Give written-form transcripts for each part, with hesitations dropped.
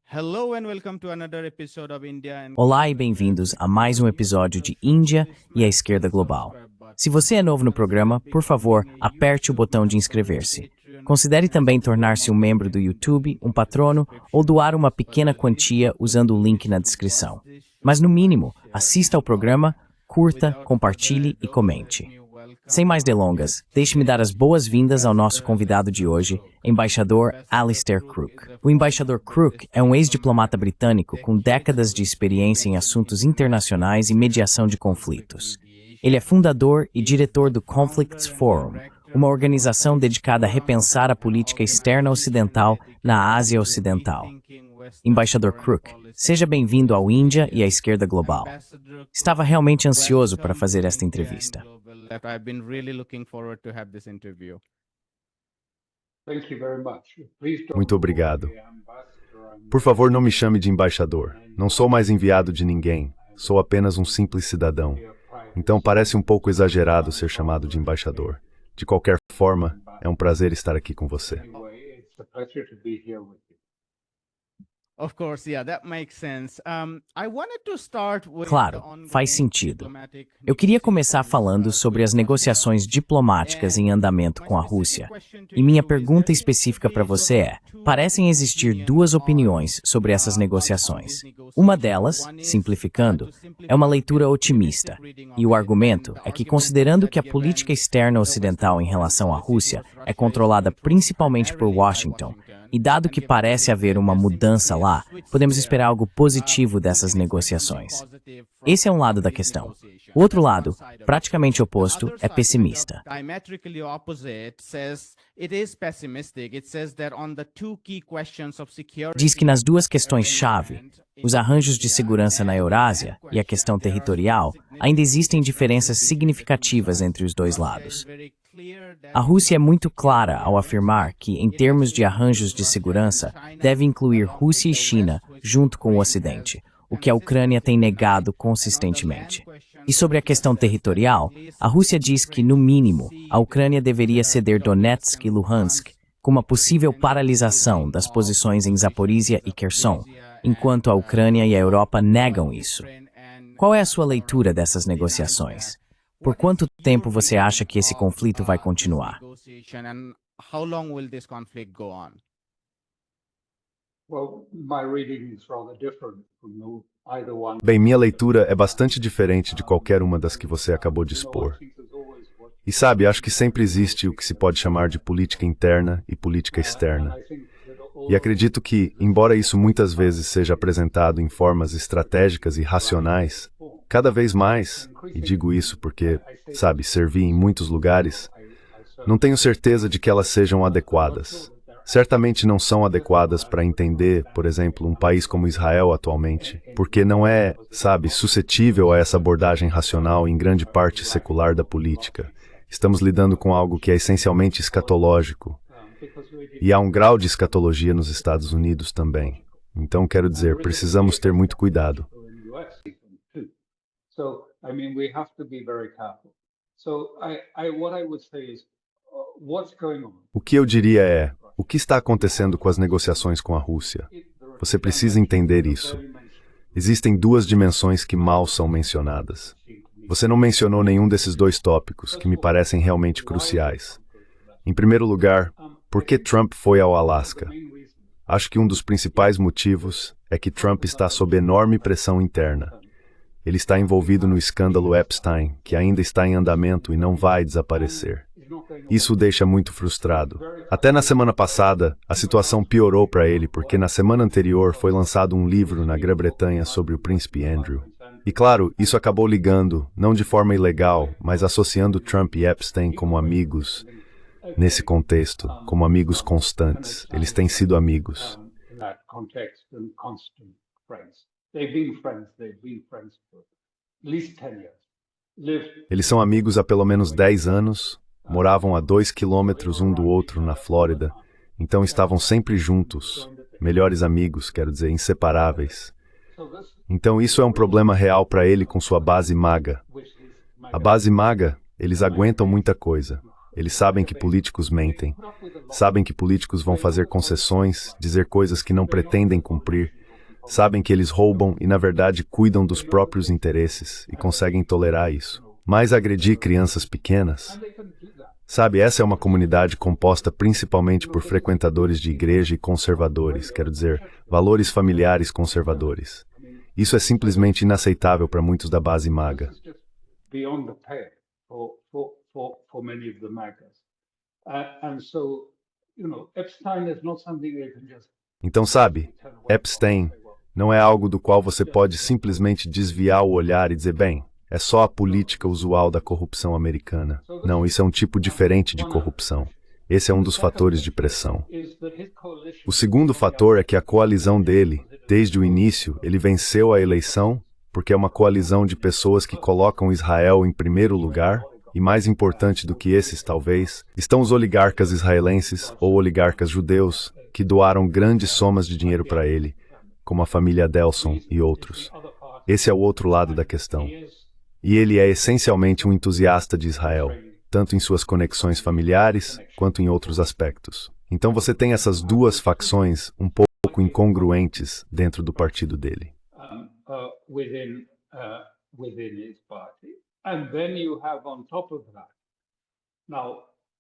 Hello and welcome to another episode of India and Olá e bem-vindos a mais um episódio de Índia e a Esquerda Global. Se você é novo no programa, por favor, aperte o botão de inscrever-se. Considere também tornar-se um membro do YouTube, um patrono ou doar uma pequena quantia usando o link na descrição. Mas no mínimo, assista ao programa, curta, compartilhe e comente. Sem mais delongas, deixe-me dar as boas-vindas ao nosso convidado de hoje, embaixador Alistair Crook. O embaixador Crook é um ex-diplomata britânico com décadas de experiência em assuntos internacionais e mediação de conflitos. Ele é fundador e diretor do Conflicts Forum, uma organização dedicada a repensar a política externa ocidental na Ásia Ocidental. Embaixador Crook, seja bem-vindo ao Índia e à Esquerda Global. Estava realmente ansioso para fazer esta entrevista. Muito obrigado. Por favor, não me chame de embaixador. Não sou mais enviado de ninguém. Sou apenas um simples cidadão. Então parece um pouco exagerado ser chamado de embaixador. De qualquer forma, é um prazer estar aqui com você. Claro, faz sentido. Eu queria começar falando sobre as negociações diplomáticas em andamento com a Rússia. E minha pergunta específica para você é: parecem existir duas opiniões sobre essas negociações. Uma delas, simplificando, é uma leitura otimista. E o argumento é que, considerando que a política externa ocidental em relação à Rússia é controlada principalmente por Washington, e dado que parece haver uma mudança lá, podemos esperar algo positivo dessas negociações. Esse é um lado da questão. O outro lado, praticamente oposto, é pessimista. Diz que nas duas questões-chave, os arranjos de segurança na Eurásia e a questão territorial, ainda existem diferenças significativas entre os dois lados. A Rússia é muito clara ao afirmar que, em termos de arranjos de segurança, deve incluir Rússia e China junto com o Ocidente, o que a Ucrânia tem negado consistentemente. E sobre a questão territorial, a Rússia diz que, no mínimo, a Ucrânia deveria ceder Donetsk e Luhansk, com uma possível paralisação das posições em Zaporizhia e Kherson, enquanto a Ucrânia e a Europa negam isso. Qual é a sua leitura dessas negociações? Por quanto tempo você acha que esse conflito vai continuar? Bem, minha leitura é bastante diferente de qualquer uma das que você acabou de expor. E sabe, acho que sempre existe o que se pode chamar de política interna e política externa. E acredito que, embora isso muitas vezes seja apresentado em formas estratégicas e racionais, cada vez mais, e digo isso porque, sabe, servi em muitos lugares, não tenho certeza de que elas sejam adequadas. Certamente não são adequadas para entender, por exemplo, um país como Israel atualmente, porque não é, sabe, suscetível a essa abordagem racional em grande parte secular da política. Estamos lidando com algo que é essencialmente escatológico. E há um grau de escatologia nos Estados Unidos também. Então, quero dizer, precisamos ter muito cuidado. O que eu diria é, o que está acontecendo com as negociações com a Rússia? Você precisa entender isso. Existem duas dimensões que mal são mencionadas. Você não mencionou nenhum desses dois tópicos, que me parecem realmente cruciais. Em primeiro lugar, por que Trump foi ao Alasca? Acho que um dos principais motivos é que Trump está sob enorme pressão interna. Ele está envolvido no escândalo Epstein, que ainda está em andamento e não vai desaparecer. Isso o deixa muito frustrado. Até na semana passada, a situação piorou para ele porque na semana anterior foi lançado um livro na Grã-Bretanha sobre o príncipe Andrew. E claro, isso acabou ligando, não de forma ilegal, mas associando Trump e Epstein como amigos. Nesse contexto, como amigos constantes. Eles têm sido amigos. Eles são amigos há pelo menos 10 anos, moravam a 2 quilômetros um do outro na Flórida, então estavam sempre juntos, melhores amigos, quero dizer, inseparáveis. Então isso é um problema real para ele com sua base MAGA. A base MAGA, eles aguentam muita coisa. Eles sabem que políticos mentem, sabem que políticos vão fazer concessões, dizer coisas que não pretendem cumprir, sabem que eles roubam e, na verdade, cuidam dos próprios interesses e conseguem tolerar isso. Mas agredir crianças pequenas? Sabe, essa é uma comunidade composta principalmente por frequentadores de igreja e conservadores, quero dizer, valores familiares conservadores. Isso é simplesmente inaceitável para muitos da base MAGA. Então, sabe, Epstein não é algo do qual você pode simplesmente desviar o olhar e dizer, bem, é só a política usual da corrupção americana. Não, isso é um tipo diferente de corrupção. Esse é um dos fatores de pressão. O segundo fator é que a coalizão dele, desde o início, ele venceu a eleição porque é uma coalizão de pessoas que colocam Israel em primeiro lugar, e mais importante do que esses, talvez, estão os oligarcas israelenses ou oligarcas judeus que doaram grandes somas de dinheiro para ele, como a família Adelson e outros. Esse é o outro lado da questão. E ele é essencialmente um entusiasta de Israel, tanto em suas conexões familiares quanto em outros aspectos. Então você tem essas duas facções um pouco incongruentes dentro do partido dele.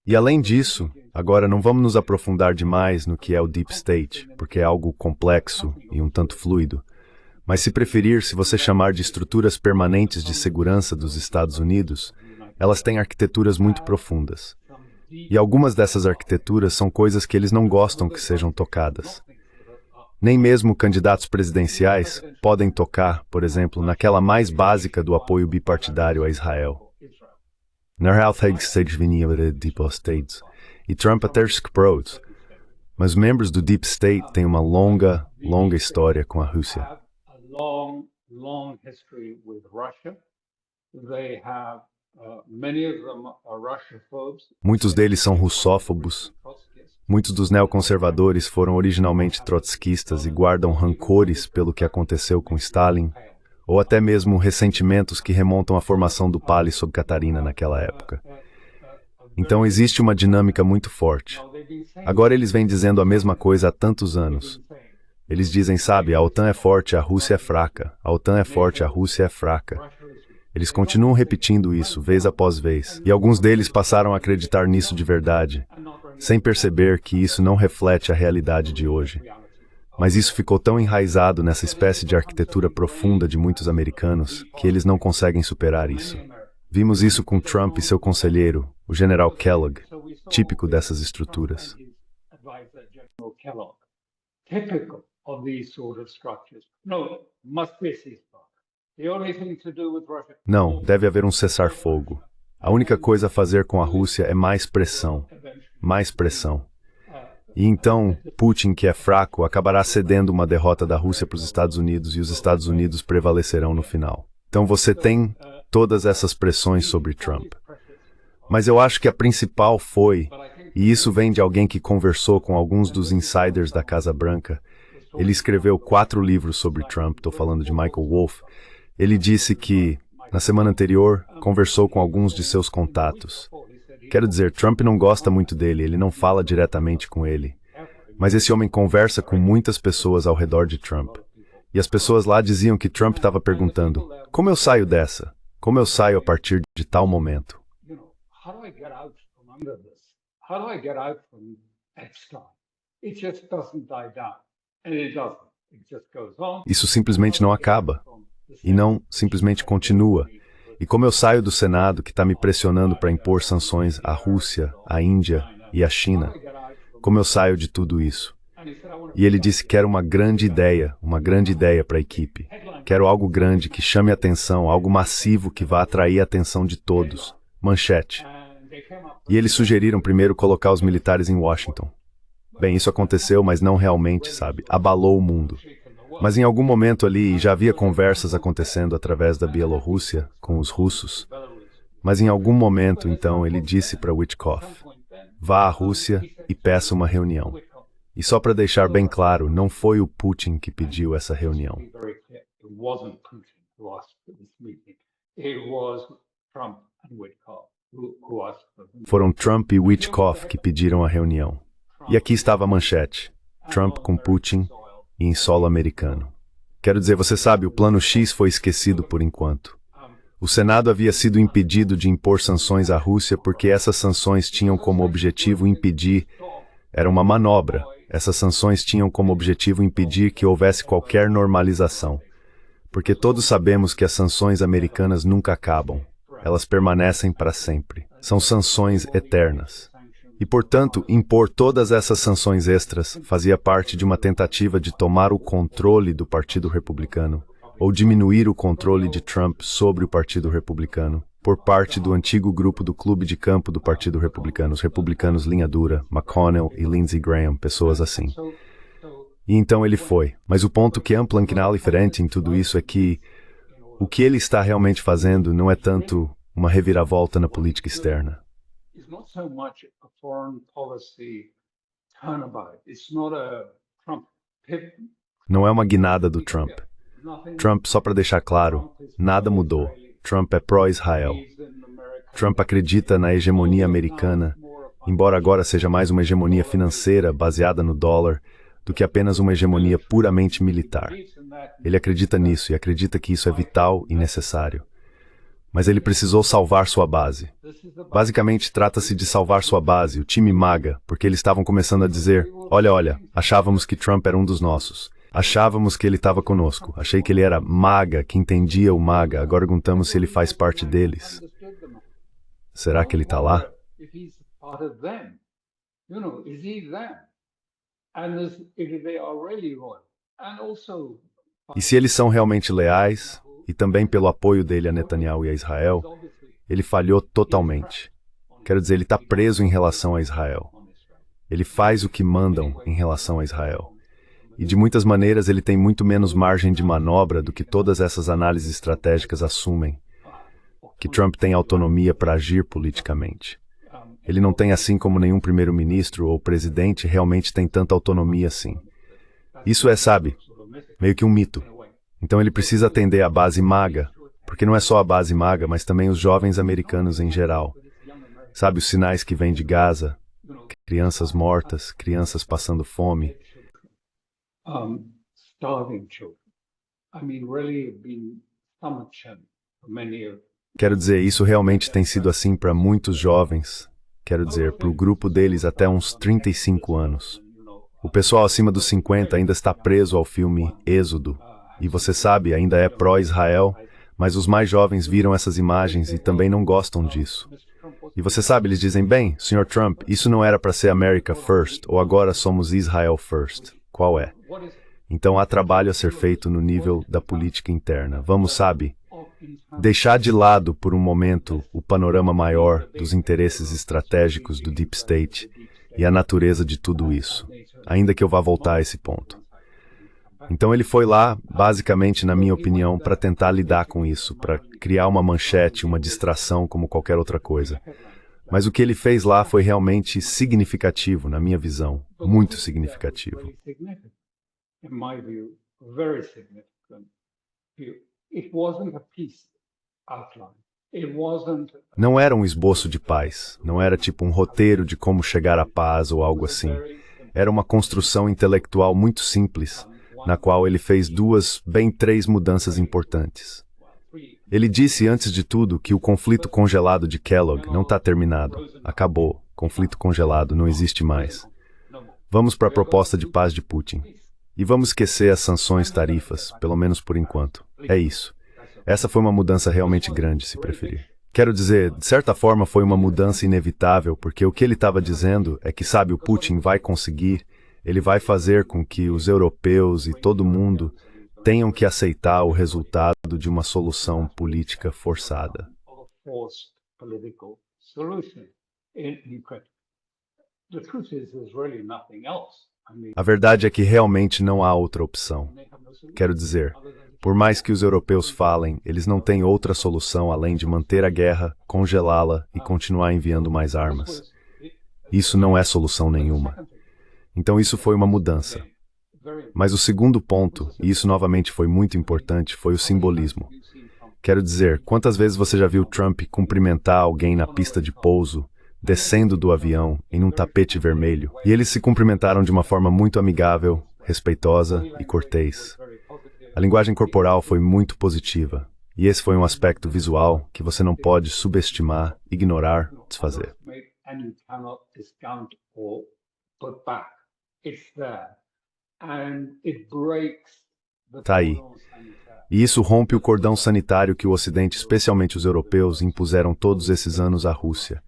E além disso, agora não vamos nos aprofundar demais no que é o Deep State, porque é algo complexo e um tanto fluido. Mas se preferir, se você chamar de estruturas permanentes de segurança dos Estados Unidos, elas têm arquiteturas muito profundas. E algumas dessas arquiteturas são coisas que eles não gostam que sejam tocadas. Nem mesmo candidatos presidenciais podem tocar, por exemplo, naquela mais básica do apoio bipartidário a Israel. E Trump até se quebrou. Mas membros do Deep State têm uma longa história com a Rússia. Long history with Russia. They have many of them are Russophobes. Muitos deles são russófobos. Muitos dos neoconservadores foram originalmente trotskistas e guardam rancores pelo que aconteceu com Stalin, ou até mesmo ressentimentos que remontam à formação do Pale sob Catarina naquela época. Então existe uma dinâmica muito forte. Agora eles vêm dizendo a mesma coisa há tantos anos. Eles dizem, sabe, a OTAN é forte, a Rússia é fraca. A OTAN é forte, a Rússia é fraca. Eles continuam repetindo isso, vez após vez. E alguns deles passaram a acreditar nisso de verdade, sem perceber que isso não reflete a realidade de hoje. Mas isso ficou tão enraizado nessa espécie de arquitetura profunda de muitos americanos, que eles não conseguem superar isso. Vimos isso com Trump e seu conselheiro, o general Kellogg, típico dessas estruturas. Of these sort of structures. No, must be a ceasefire. The only thing to do with Russia. Não, deve haver um cessar-fogo. A única coisa a fazer com a Rússia é mais pressão. Mais pressão. E então, Putin, que é fraco, acabará cedendo uma derrota da Rússia para os Estados Unidos e os Estados Unidos prevalecerão no final. Então você tem todas essas pressões sobre Trump. Mas eu acho que a principal foi, e isso vem de alguém que conversou com alguns dos insiders da Casa Branca. Ele escreveu 4 livros sobre Trump, estou falando de Michael Wolff. Ele disse que, na semana anterior, conversou com alguns de seus contatos. Quero dizer, Trump não gosta muito dele, ele não fala diretamente com ele. Mas esse homem conversa com muitas pessoas ao redor de Trump. E as pessoas lá diziam que Trump estava perguntando, como eu saio dessa? Como eu saio a partir de tal momento? How do I get out from under this? How do I get out from Epstein? It just doesn't die down. Isso simplesmente não acaba. E não simplesmente continua. E como eu saio do Senado, que está me pressionando para impor sanções à Rússia, à Índia e à China, como eu saio de tudo isso? E ele disse que quer uma grande ideia para a equipe. Quero algo grande que chame a atenção, algo massivo que vá atrair a atenção de todos. Manchete. E eles sugeriram primeiro colocar os militares em Washington. Bem, isso aconteceu, mas não realmente, sabe? Abalou o mundo. Mas em algum momento ali já havia conversas acontecendo através da Bielorrússia com os russos. Mas em algum momento, então, ele disse para Witkoff, vá à Rússia e peça uma reunião. E só para deixar bem claro, não foi o Putin que pediu essa reunião. Foram Trump e Witkoff que pediram a reunião. E aqui estava a manchete, Trump com Putin e em solo americano. Quero dizer, você sabe, o plano X foi esquecido por enquanto. O Senado havia sido impedido de impor sanções à Rússia porque essas sanções tinham como objetivo impedir. Era uma manobra. Essas sanções tinham como objetivo impedir que houvesse qualquer normalização. Porque todos sabemos que as sanções americanas nunca acabam. Elas permanecem para sempre. São sanções eternas. E, portanto, impor todas essas sanções extras fazia parte de uma tentativa de tomar o controle do Partido Republicano, ou diminuir o controle de Trump sobre o Partido Republicano, por parte do antigo grupo do clube de campo do Partido Republicano, os republicanos linha dura, McConnell e Lindsey Graham, pessoas assim. E então ele foi. Mas o ponto que é amplamente diferente em tudo isso é que o que ele está realmente fazendo não é tanto uma reviravolta na política externa. It's not so much a foreign policy turnabout. It's not a Trump pivot. Não é uma guinada do Trump. Nothing. Trump, só para deixar claro, nada mudou. Trump é pró-Israel. Trump acredita na hegemonia americana, embora agora seja mais uma hegemonia financeira baseada no dólar do que apenas uma hegemonia puramente militar. Ele acredita nisso e acredita que isso é vital e necessário. Mas ele precisou salvar sua base. Basicamente, trata-se de salvar sua base, o time MAGA, porque eles estavam começando a dizer, olha, achávamos que Trump era um dos nossos. Achávamos que ele estava conosco. Achei que ele era MAGA, que entendia o MAGA. Agora perguntamos se ele faz parte deles. Será que ele está lá? If he's part of them, is he them? And if they are really loyal, and also. E se eles são realmente leais, e também pelo apoio dele a Netanyahu e a Israel, ele falhou totalmente. Quero dizer, ele está preso em relação a Israel. Ele faz o que mandam em relação a Israel. E de muitas maneiras ele tem muito menos margem de manobra do que todas essas análises estratégicas assumem. Que Trump tem autonomia para agir politicamente. Ele não tem, assim como nenhum primeiro-ministro ou presidente, realmente tem tanta autonomia assim. Isso é, sabe, meio que um mito. Então ele precisa atender a base MAGA, porque não é só a base MAGA, mas também os jovens americanos em geral. Sabe, os sinais que vêm de Gaza, crianças mortas, crianças passando fome. Starving children. I mean, really been stomach-churning for many of. Quero dizer, isso realmente tem sido assim para muitos jovens. Quero dizer, para o grupo deles até uns 35 anos. O pessoal acima dos 50 ainda está preso ao filme Êxodo. E você sabe, ainda é pró-Israel, mas os mais jovens viram essas imagens e também não gostam disso. E você sabe, eles dizem, bem, Sr. Trump, isso não era para ser America First, ou agora somos Israel First. Qual é? Então há trabalho a ser feito no nível da política interna. Vamos, sabe, deixar de lado por um momento o panorama maior dos interesses estratégicos do Deep State e a natureza de tudo isso, ainda que eu vá voltar a esse ponto. Então ele foi lá, basicamente, na minha opinião, para tentar lidar com isso, para criar uma manchete, uma distração como qualquer outra coisa. Mas o que ele fez lá foi realmente significativo, na minha visão, muito significativo. In my view, very significant. It wasn't a peace outline. It wasn't. Não era um esboço de paz, não era tipo um roteiro de como chegar à paz ou algo assim. Era uma construção intelectual muito simples, na qual ele fez três mudanças importantes. Ele disse, antes de tudo, que o conflito congelado de Kellogg não está terminado. Acabou. Conflito congelado não existe mais. Vamos para a proposta de paz de Putin. E vamos esquecer as sanções tarifas, pelo menos por enquanto. É isso. Essa foi uma mudança realmente grande, se preferir. Quero dizer, de certa forma foi uma mudança inevitável, porque o que ele estava dizendo é que, sabe, o Putin vai conseguir, ele vai fazer com que os europeus e todo mundo tenham que aceitar o resultado de uma solução política forçada. A verdade é que realmente não há outra opção. Quero dizer, por mais que os europeus falem, eles não têm outra solução além de manter a guerra, congelá-la e continuar enviando mais armas. Isso não é solução nenhuma. Então isso foi uma mudança. Mas o segundo ponto, e isso novamente foi muito importante, foi o simbolismo. Quero dizer, quantas vezes você já viu Trump cumprimentar alguém na pista de pouso, descendo do avião, em um tapete vermelho, e eles se cumprimentaram de uma forma muito amigável, respeitosa e cortês. A linguagem corporal foi muito positiva. E esse foi um aspecto visual que você não pode subestimar, ignorar, desfazer. And you cannot discount or put back. It's there. And it breaks the Tá aí. cordon sanitaire. E isso rompe o cordão sanitário que o Ocidente, especialmente os europeus, impuseram todos esses anos à Rússia.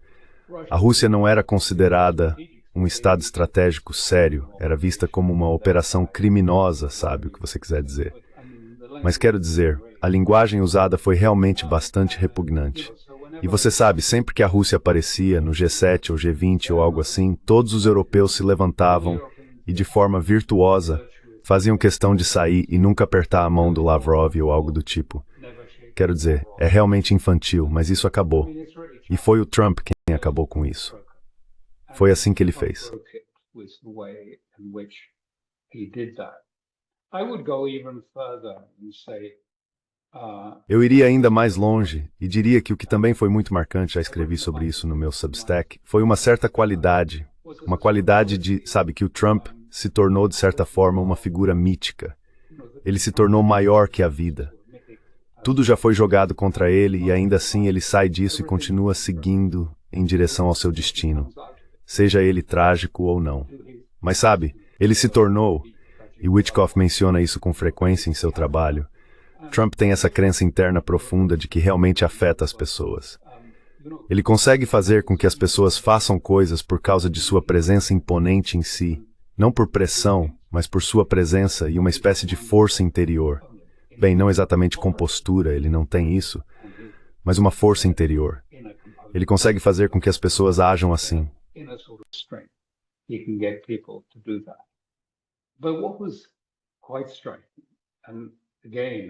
A Rússia não era considerada um estado estratégico sério, era vista como uma operação criminosa, sabe o que você quiser dizer. Mas quero dizer, a linguagem usada foi realmente bastante repugnante. E você sabe, sempre que a Rússia aparecia no G7 ou G20 ou algo assim, todos os europeus se levantavam e, de forma virtuosa, faziam questão de sair e nunca apertar a mão do Lavrov ou algo do tipo. Quero dizer, é realmente infantil, mas isso acabou. E foi o Trump quem acabou com isso. Foi assim que ele fez. Eu iria ainda mais longe e diria que o que também foi muito marcante, já escrevi sobre isso no meu Substack, foi uma certa qualidade, uma qualidade de, sabe, que o Trump se tornou, de certa forma, uma figura mítica. Ele se tornou maior que a vida. Tudo já foi jogado contra ele e ainda assim ele sai disso e continua seguindo em direção ao seu destino, seja ele trágico ou não. Mas sabe, ele se tornou, e Witchkoff menciona isso com frequência em seu trabalho, Trump tem essa crença interna profunda de que realmente afeta as pessoas. Ele consegue fazer com que as pessoas façam coisas por causa de sua presença imponente em si, não por pressão, mas por sua presença e uma espécie de força interior. Bem, não exatamente compostura, ele não tem isso, mas uma força interior. Ele consegue fazer com que as pessoas ajam assim.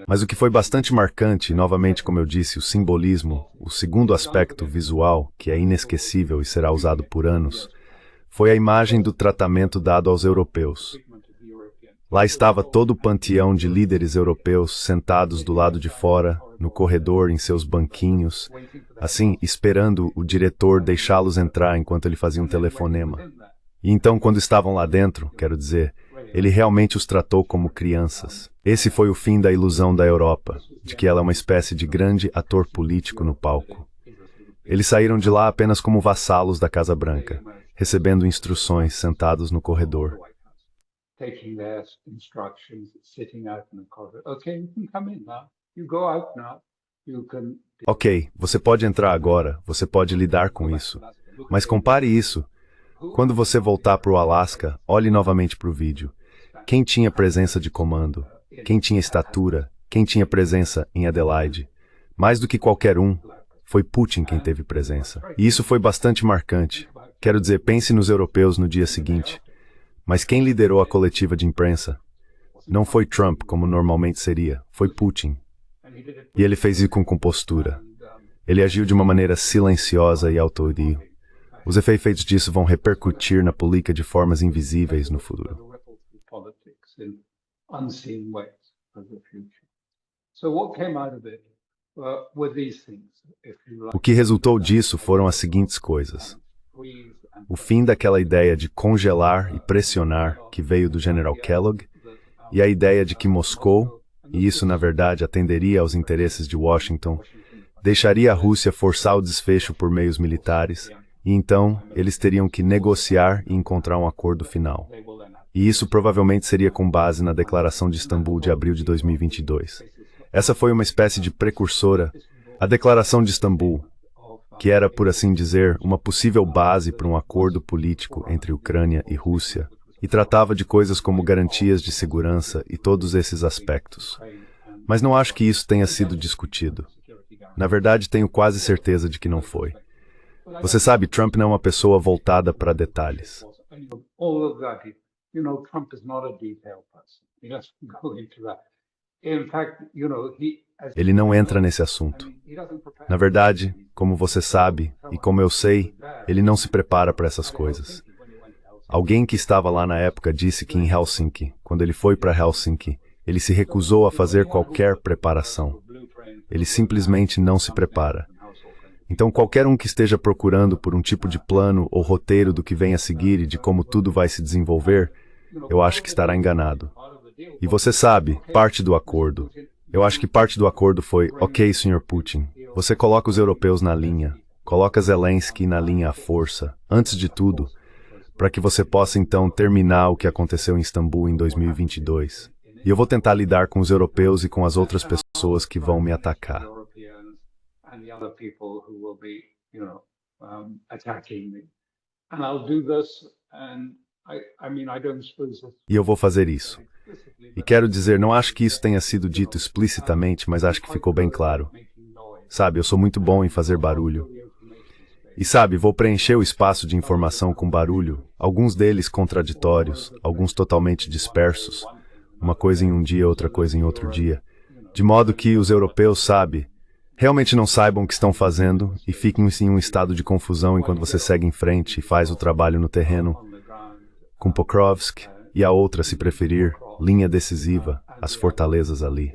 Mas o que foi bastante marcante, novamente, como eu disse, o simbolismo, o segundo aspecto visual, que é inesquecível e será usado por anos, foi a imagem do tratamento dado aos europeus. Lá estava todo o panteão de líderes europeus sentados do lado de fora, no corredor, em seus banquinhos, assim, esperando o diretor deixá-los entrar enquanto ele fazia um telefonema. E então, quando estavam lá dentro, quero dizer, ele realmente os tratou como crianças. Esse foi o fim da ilusão da Europa, de que ela é uma espécie de grande ator político no palco. Eles saíram de lá apenas como vassalos da Casa Branca, recebendo instruções sentados no corredor. Taking their instructions, sitting out in the corridor. Okay, you can come in now. You go out now. You can... Ok, você pode entrar agora, você pode lidar com isso. Mas compare isso. Quando você voltar para o Alasca, olhe novamente para o vídeo. Quem tinha presença de comando? Quem tinha estatura? Quem tinha presença em Adelaide? Mais do que qualquer um, foi Putin quem teve presença. E isso foi bastante marcante. Quero dizer, pense nos europeus no dia seguinte. Mas quem liderou a coletiva de imprensa? Não foi Trump, como normalmente seria, foi Putin. E ele fez isso com compostura. Ele agiu de uma maneira silenciosa e autoritativa. Os efeitos disso vão repercutir na política de formas invisíveis no futuro. O que resultou disso foram as seguintes coisas. O fim daquela ideia de congelar e pressionar que veio do General Kellogg, e a ideia de que Moscou, e isso na verdade atenderia aos interesses de Washington, deixaria a Rússia forçar o desfecho por meios militares, e então eles teriam que negociar e encontrar um acordo final. E isso provavelmente seria com base na Declaração de Istambul de abril de 2022. Essa foi uma espécie de precursora, a Declaração de Istambul, que era, por assim dizer, uma possível base para um acordo político entre Ucrânia e Rússia, e tratava de coisas como garantias de segurança e todos esses aspectos. Mas não acho que isso tenha sido discutido. Na verdade, tenho quase certeza de que não foi. Você sabe, Trump não é uma pessoa voltada para detalhes. Ele não entra nesse assunto. Na verdade, como você sabe, e como eu sei, ele não se prepara para essas coisas. Alguém que estava lá na época disse que em Helsinki, quando ele foi para Helsinki, ele se recusou a fazer qualquer preparação. Ele simplesmente não se prepara. Então, qualquer um que esteja procurando por um tipo de plano ou roteiro do que vem a seguir e de como tudo vai se desenvolver, eu acho que estará enganado. E você sabe, parte do acordo. Eu acho que parte do acordo foi, ok, Sr. Putin, você coloca os europeus na linha, coloca Zelensky na linha à força, antes de tudo, para que você possa então terminar o que aconteceu em Istambul em 2022. E eu vou tentar lidar com os europeus e com as outras pessoas que vão me atacar. E eu vou fazer isso. E quero dizer, não acho que isso tenha sido dito explicitamente, mas acho que ficou bem claro. Sabe, eu sou muito bom em fazer barulho. E sabe, vou preencher o espaço de informação com barulho, alguns deles contraditórios, alguns totalmente dispersos, uma coisa em um dia, outra coisa em outro dia, de modo que os europeus, sabe, realmente não saibam o que estão fazendo e fiquem em um estado de confusão enquanto você segue em frente e faz o trabalho no terreno, com Pokrovsk e a outra, se preferir, linha decisiva, as fortalezas ali.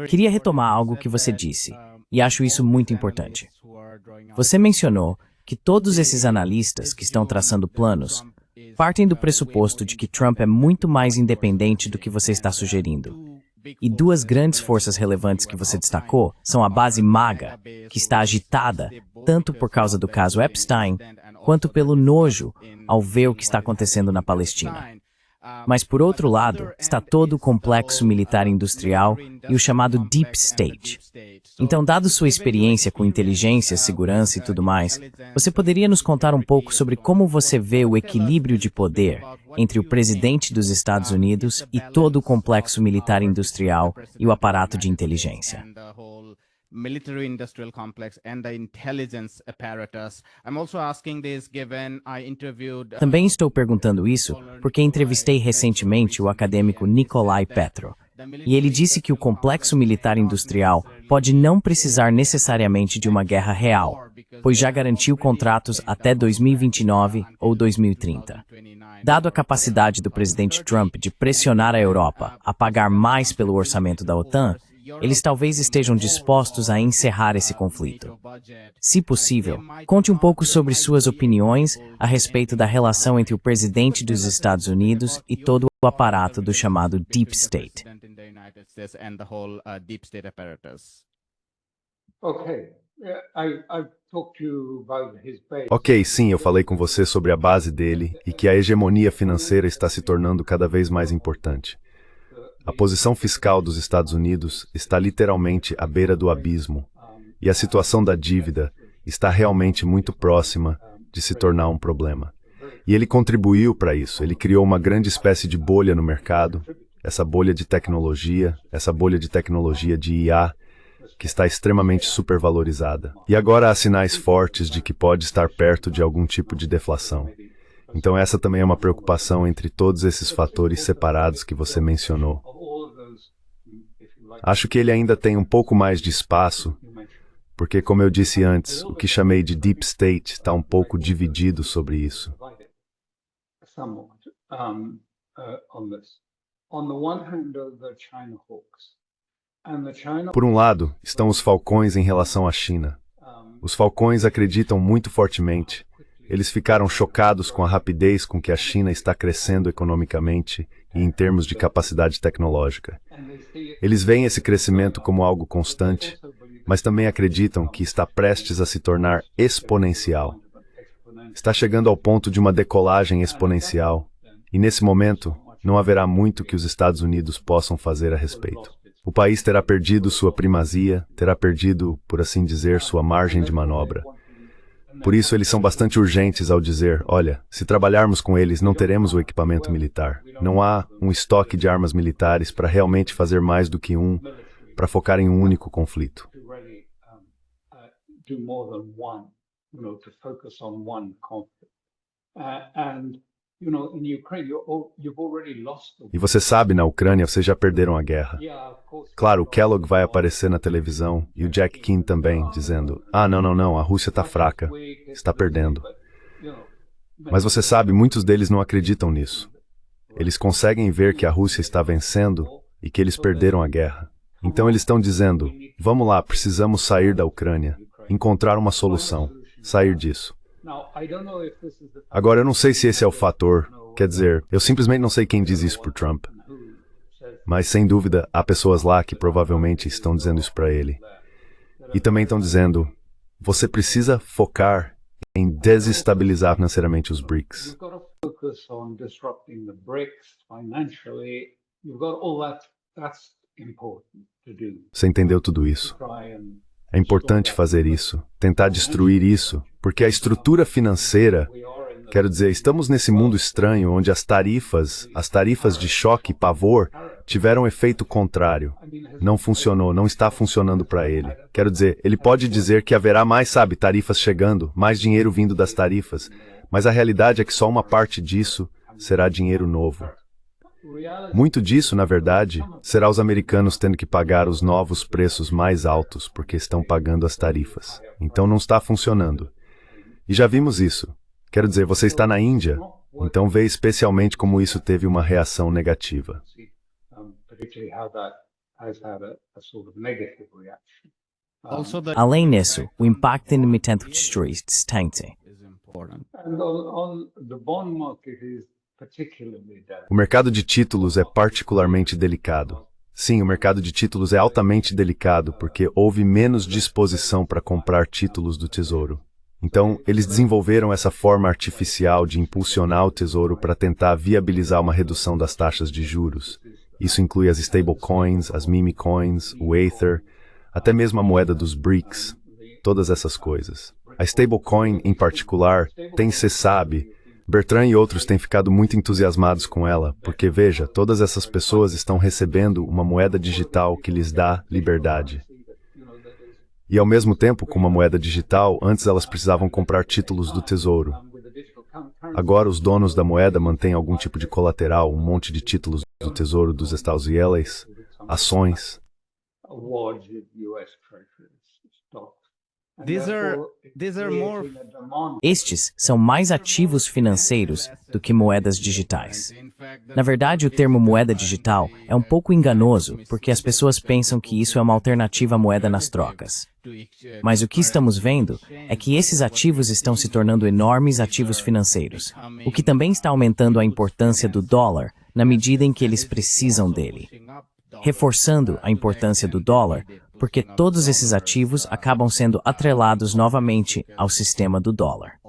Queria retomar algo que você disse, e acho isso muito importante. Você mencionou que todos esses analistas que estão traçando planos partem do pressuposto de que Trump é muito mais independente do que você está sugerindo. E duas grandes forças relevantes que você destacou são a base MAGA, que está agitada tanto por causa do caso Epstein, quanto pelo nojo ao ver o que está acontecendo na Palestina. Mas, por outro lado, está todo o complexo militar industrial e o chamado Deep State. Então, dado sua experiência com inteligência, segurança e tudo mais, você poderia nos contar um pouco sobre como você vê o equilíbrio de poder entre o presidente dos Estados Unidos e todo o complexo militar industrial e o aparato de inteligência? Military industrial complex and the intelligence apparatus. I'm also asking this given I interviewed Também estou perguntando isso porque entrevistei recentemente o acadêmico Nikolai Petro, e ele disse que o complexo militar industrial pode não precisar necessariamente de uma guerra real, pois já garantiu contratos até 2029 ou 2030. Dado a capacidade do presidente Trump de pressionar a Europa a pagar mais pelo orçamento da OTAN, eles talvez estejam dispostos a encerrar esse conflito. Se possível, conte um pouco sobre suas opiniões a respeito da relação entre o presidente dos Estados Unidos e todo o aparato do chamado Deep State. Ok, sim, eu falei com você sobre a base dele e que a hegemonia financeira está se tornando cada vez mais importante. A posição fiscal dos Estados Unidos está literalmente à beira do abismo, e a situação da dívida está realmente muito próxima de se tornar um problema. E ele contribuiu para isso, ele criou uma grande espécie de bolha no mercado, essa bolha de tecnologia de IA, que está extremamente supervalorizada. E agora há sinais fortes de que pode estar perto de algum tipo de deflação. Então essa também é uma preocupação entre todos esses fatores separados que você mencionou. Acho que ele ainda tem um pouco mais de espaço, porque, como eu disse antes, o que chamei de Deep State está um pouco dividido sobre isso. Por um lado, estão os falcões em relação à China. Os falcões acreditam muito fortemente. Eles ficaram chocados com a rapidez com que a China está crescendo economicamente e em termos de capacidade tecnológica. Eles veem esse crescimento como algo constante, mas também acreditam que está prestes a se tornar exponencial. Está chegando ao ponto de uma decolagem exponencial, e nesse momento não haverá muito que os Estados Unidos possam fazer a respeito. O país terá perdido sua primazia, terá perdido, por assim dizer, sua margem de manobra. Por isso, eles são bastante urgentes ao dizer, olha, se trabalharmos com eles, não teremos o equipamento militar. Não há um estoque de armas militares para realmente fazer mais do que para focar em um único conflito. E você sabe, na Ucrânia, vocês já perderam a guerra. Claro, o Kellogg vai aparecer na televisão, e o Jack King também, dizendo, não, a Rússia está fraca, está perdendo. Mas você sabe, muitos deles não acreditam nisso. Eles conseguem ver que a Rússia está vencendo e que eles perderam a guerra. Então eles estão dizendo, vamos lá, precisamos sair da Ucrânia. encontrar uma solução, sair disso. Agora, eu não sei se esse é o fator, quer dizer, eu simplesmente não sei quem diz isso por Trump. Mas, sem dúvida, há pessoas lá que provavelmente estão dizendo isso para ele. E também estão dizendo, você precisa focar em desestabilizar financeiramente os BRICS. Você entendeu tudo isso? É importante fazer isso, tentar destruir isso, porque a estrutura financeira, quero dizer, estamos nesse mundo estranho onde as tarifas de choque e pavor tiveram efeito contrário. Não funcionou, não está funcionando para ele. Quero dizer, ele pode dizer que haverá mais, tarifas chegando, mais dinheiro vindo das tarifas, mas a realidade é que só uma parte disso será dinheiro novo. Muito disso, na verdade, será os americanos tendo que pagar os novos preços mais altos porque estão pagando as tarifas. Então não está funcionando. E já vimos isso. Quero dizer, você está na Índia, então vê especialmente como isso teve uma reação negativa. Além disso, o impacto no mercado de títulos distante. O mercado de títulos é particularmente delicado. Sim, o mercado de títulos é altamente delicado porque houve menos disposição para comprar títulos do Tesouro. Então, eles desenvolveram essa forma artificial de impulsionar o Tesouro para tentar viabilizar uma redução das taxas de juros. Isso inclui as stablecoins, as meme coins, o Ether, até mesmo a moeda dos BRICS, todas essas coisas. A stablecoin, em particular, você sabe, Bertrand e outros têm ficado muito entusiasmados com ela, porque, veja, todas essas pessoas estão recebendo uma moeda digital que lhes dá liberdade. E, ao mesmo tempo, com uma moeda digital, antes elas precisavam comprar títulos do Tesouro. Agora, os donos da moeda mantêm algum tipo de colateral, um monte de títulos do Tesouro dos Estados Unidos, ações. Estes são mais ativos financeiros do que moedas digitais. Na verdade, o termo moeda digital é um pouco enganoso, porque as pessoas pensam que isso é uma alternativa à moeda nas trocas. Mas o que estamos vendo é que esses ativos estão se tornando enormes ativos financeiros, o que também está aumentando a importância do dólar na medida em que eles precisam dele, reforçando a importância do dólar, porque todos esses ativos acabam sendo atrelados novamente ao sistema do dólar.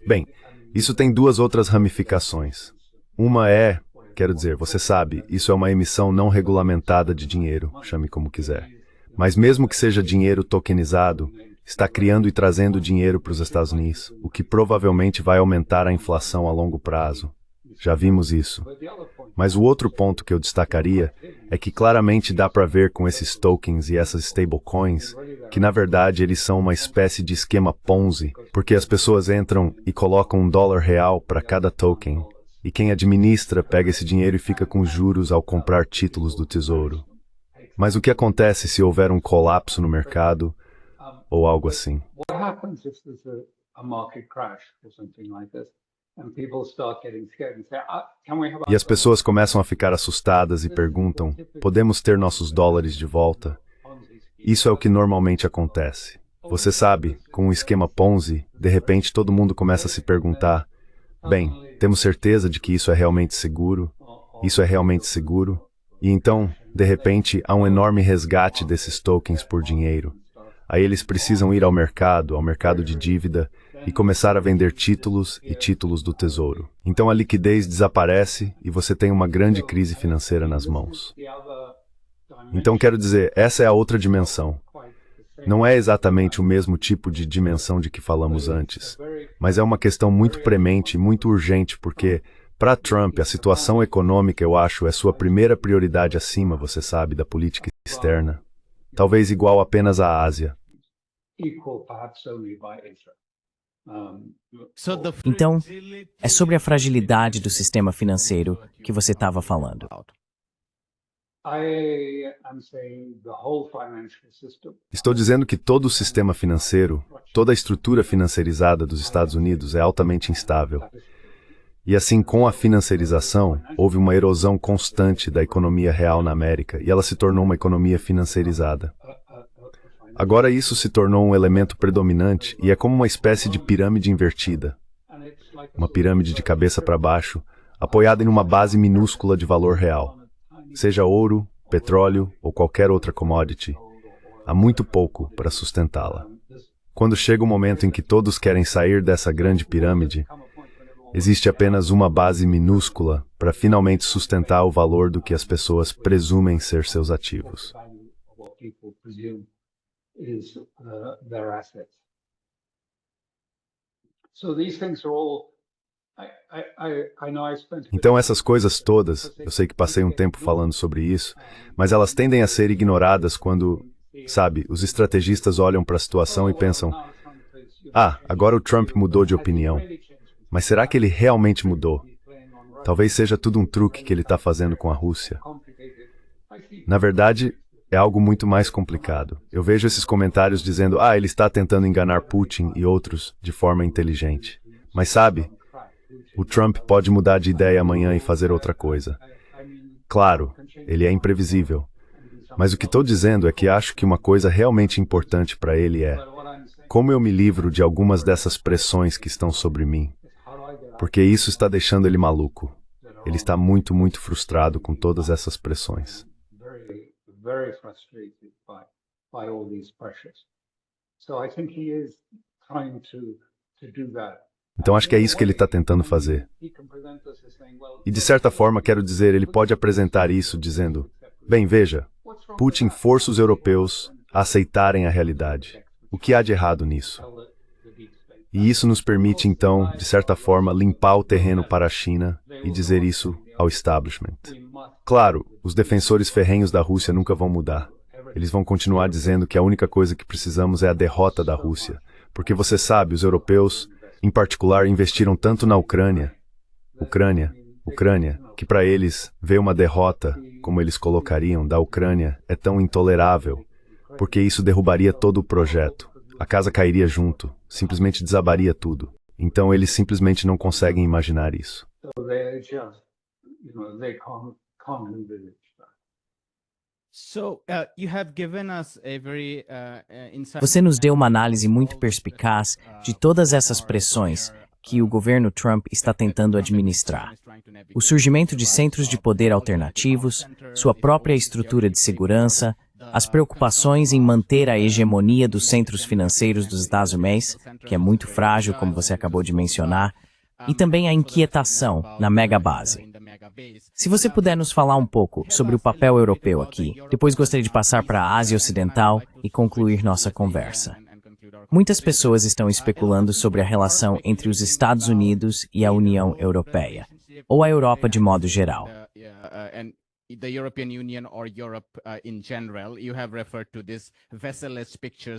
Bem, isso tem duas outras ramificações. Uma é, quero dizer, você sabe, isso é uma emissão não regulamentada de dinheiro, chame como quiser. Mas mesmo que seja dinheiro tokenizado, está criando e trazendo dinheiro para os Estados Unidos, o que provavelmente vai aumentar a inflação a longo prazo. Já vimos isso. Mas o outro ponto que eu destacaria é que claramente dá para ver com esses tokens e essas stablecoins que, na verdade, eles são uma espécie de esquema Ponzi, porque as pessoas entram e colocam $1 para cada token, e quem administra pega esse dinheiro e fica com juros ao comprar títulos do Tesouro. Mas o que acontece se houver um colapso no mercado ou algo assim? E as pessoas começam a ficar assustadas e perguntam, podemos ter nossos dólares de volta? Isso é o que normalmente acontece. Você sabe, com um esquema Ponzi, de repente todo mundo começa a se perguntar, bem, temos certeza de que isso é realmente seguro? Isso é realmente seguro? E então, de repente, há um enorme resgate desses tokens por dinheiro. Aí eles precisam ir ao mercado de dívida, e começar a vender títulos e títulos do Tesouro. Então a liquidez desaparece e você tem uma grande crise financeira nas mãos. Então quero dizer, essa é a outra dimensão. Não é exatamente o mesmo tipo de dimensão de que falamos antes, mas é uma questão muito premente e muito urgente porque, para Trump, a situação econômica, eu acho, é sua primeira prioridade acima, você sabe, da política externa. Talvez igual apenas à Ásia. Então, é sobre a fragilidade do sistema financeiro que você estava falando. Estou dizendo que todo o sistema financeiro, toda a estrutura financiarizada dos Estados Unidos é altamente instável. E assim, com a financiarização, houve uma erosão constante da economia real na América e ela se tornou uma economia financiarizada. Agora isso se tornou um elemento predominante e é como uma espécie de pirâmide invertida. Uma pirâmide de cabeça para baixo, apoiada em uma base minúscula de valor real. Seja ouro, petróleo ou qualquer outra commodity, há muito pouco para sustentá-la. Quando chega o momento em que todos querem sair dessa grande pirâmide, existe apenas uma base minúscula para finalmente sustentar o valor do que as pessoas presumem ser seus ativos. Então essas coisas todas, eu sei que passei um tempo falando sobre isso, mas elas tendem a ser ignoradas quando, sabe, os estrategistas olham para a situação e pensam: agora o Trump mudou de opinião. Mas será que ele realmente mudou? Talvez seja tudo um truque que ele está fazendo com a Rússia. Na verdade, é algo muito mais complicado. Eu vejo esses comentários dizendo: ele está tentando enganar Putin e outros de forma inteligente. Mas sabe, o Trump pode mudar de ideia amanhã e fazer outra coisa. Claro, ele é imprevisível. Mas o que estou dizendo é que acho que uma coisa realmente importante para ele é como eu me livro de algumas dessas pressões que estão sobre mim. Porque isso está deixando ele maluco. Ele está muito, muito frustrado com todas essas pressões. Então acho que é isso que ele está tentando fazer. E de certa forma, quero dizer, ele pode apresentar isso dizendo: bem, veja, Putin força os europeus a aceitarem a realidade. O que há de errado nisso? E isso nos permite, então, de certa forma, limpar o terreno para a China e dizer isso ao establishment. Claro, os defensores ferrenhos da Rússia nunca vão mudar. Eles vão continuar dizendo que a única coisa que precisamos é a derrota da Rússia. Porque você sabe, os europeus, em particular, investiram tanto na Ucrânia, que para eles, ver uma derrota, como eles colocariam, da Ucrânia, é tão intolerável, porque isso derrubaria todo o projeto. A casa cairia junto, simplesmente desabaria tudo. Então eles simplesmente não conseguem imaginar isso. Você nos deu uma análise muito perspicaz de todas essas pressões que o governo Trump está tentando administrar. O surgimento de centros de poder alternativos, sua própria estrutura de segurança, as preocupações em manter a hegemonia dos centros financeiros dos Estados Unidos, que é muito frágil, como você acabou de mencionar, e também a inquietação na megabase. Se você puder nos falar um pouco sobre o papel europeu aqui, depois gostaria de passar para a Ásia Ocidental e concluir nossa conversa. Muitas pessoas estão especulando sobre a relação entre os Estados Unidos e a União Europeia, ou a Europa de modo geral.